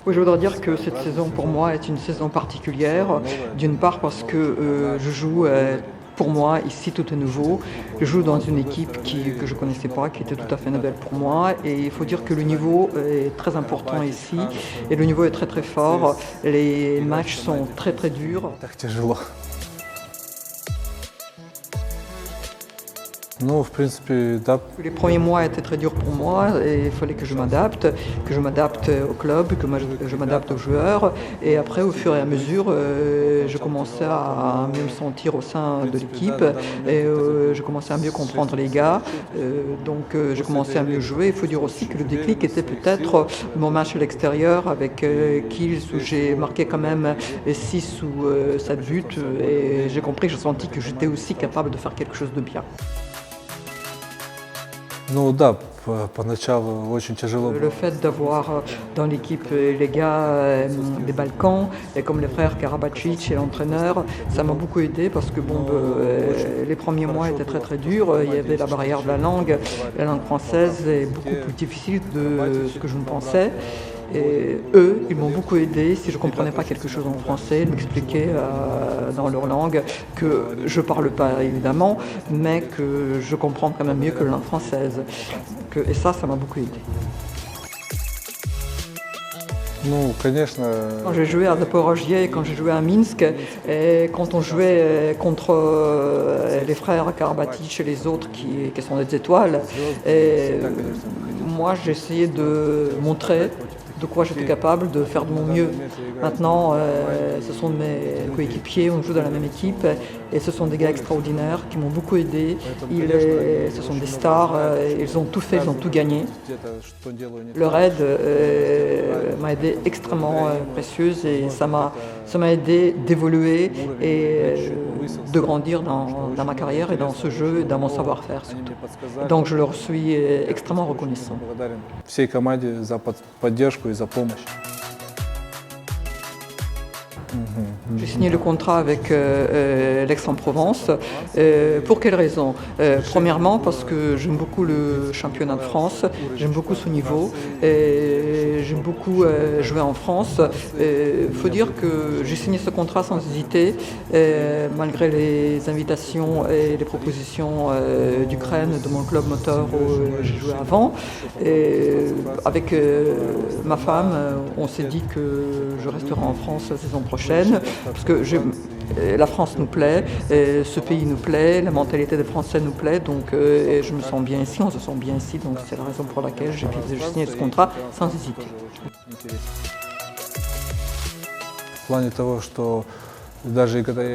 Oui, je voudrais dire que cette saison pour moi est une saison particulière. D'une part parce que je joue, pour moi, ici tout est nouveau. Je joue dans une équipe que je ne connaissais pas, qui était tout à fait nouvelle pour moi. Et il faut dire que le niveau est très important ici. Et le niveau est très très fort. Les matchs sont très très durs. Les premiers mois étaient très durs pour moi et il fallait que je m'adapte au club, je m'adapte aux joueurs. Et après, au fur et à mesure, je commençais à mieux me sentir au sein de l'équipe et je commençais à mieux comprendre les gars. Donc, je commençais à mieux jouer. Il faut dire aussi que le déclic était peut-être mon match à l'extérieur avec Kiels où j'ai marqué quand même 6 ou 7 buts et j'ai compris, j'ai senti que j'étais aussi capable de faire quelque chose de bien. Le fait d'avoir dans l'équipe les gars des Balkans, et comme les frères Karabatic et l'entraîneur, ça m'a beaucoup aidé parce que les premiers mois étaient très très durs. Il y avait la barrière de la langue française est beaucoup plus difficile de ce que je ne pensais. Et eux, ils m'ont beaucoup aidé. Si je ne comprenais pas quelque chose en français, ils m'expliquaient dans leur langue que je ne parle pas évidemment, mais que je comprends quand même mieux que la langue française. Et ça m'a beaucoup aidé. Quand j'ai joué à Zaporožie, quand j'ai joué à Minsk, et quand on jouait contre les frères Karabatic et les autres qui sont des étoiles, moi j'essayais de montrer de quoi j'étais capable de faire de mon mieux. Maintenant, ce sont mes coéquipiers, on joue dans la même équipe et ce sont des gars extraordinaires qui m'ont beaucoup aidé. Ce sont des stars, ils ont tout fait, ils ont tout gagné. Leur aide m'a aidé extrêmement précieuse et ça m'a aidé d'évoluer et de grandir dans ma carrière et dans ce jeu et dans mon savoir-faire surtout. Donc je leur suis extrêmement reconnaissant. J'ai signé le contrat avec l'Aix-en-Provence. Pour quelles raisons? Premièrement, parce que j'aime beaucoup le championnat de France, j'aime beaucoup ce niveau, j'aime beaucoup jouer en France. Il faut dire que j'ai signé ce contrat sans hésiter, malgré les invitations et les propositions d'Ukraine, de mon club moteur où j'ai joué avant. Avec ma femme, on s'est dit que je resterai en France la saison prochaine, parce que la France nous plaît, ce pays nous plaît, la mentalité des Français nous plaît, donc je me sens bien ici, on se sent bien ici, donc c'est la raison pour laquelle j'ai signé ce contrat sans hésiter.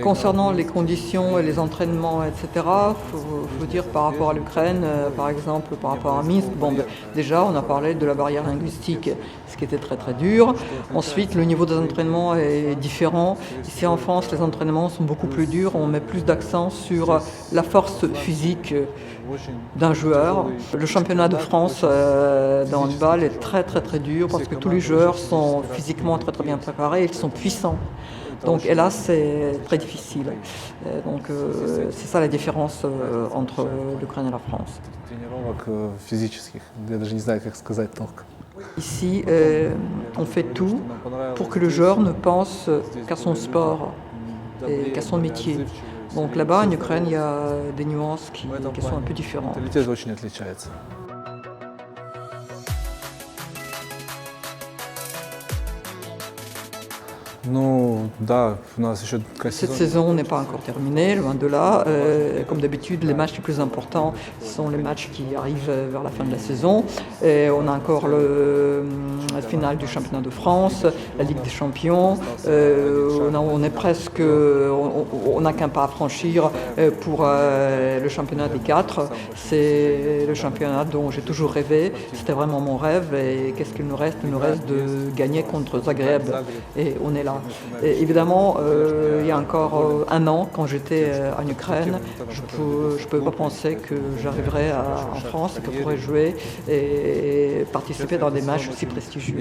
Concernant les conditions et les entraînements, etc., faut dire par rapport à l'Ukraine, par exemple par rapport à Minsk, déjà on a parlé de la barrière linguistique, ce qui était très très dur. Ensuite, le niveau des entraînements est différent. Ici en France, les entraînements sont beaucoup plus durs, on met plus d'accent sur la force physique d'un joueur. Le championnat de France dans le handball est très très très dur parce que tous les joueurs sont physiquement très très bien préparés et ils sont puissants. Donc, et là, c'est très difficile. Donc, c'est ça la différence entre l'Ukraine et la France. Ici, on fait tout pour que le joueur ne pense qu'à son sport et qu'à son métier. Donc là-bas, en Ukraine, il y a des nuances qui sont un peu différentes. Cette saison n'est pas encore terminée, loin de là. Comme d'habitude, les matchs les plus importants sont les matchs qui arrivent vers la fin de la saison. Et on a encore la finale du championnat de France, la Ligue des champions. On est presque, on n'a qu'un pas à franchir pour le championnat des 4. C'est le championnat dont j'ai toujours rêvé. C'était vraiment mon rêve. Et qu'est-ce qu'il nous reste? Il nous reste de gagner contre Zagreb. Et on est là. Et évidemment, il y a encore un an, quand j'étais en Ukraine, je ne pouvais pas penser que j'arriverais en France, que je pourrais jouer et participer dans des matchs aussi prestigieux.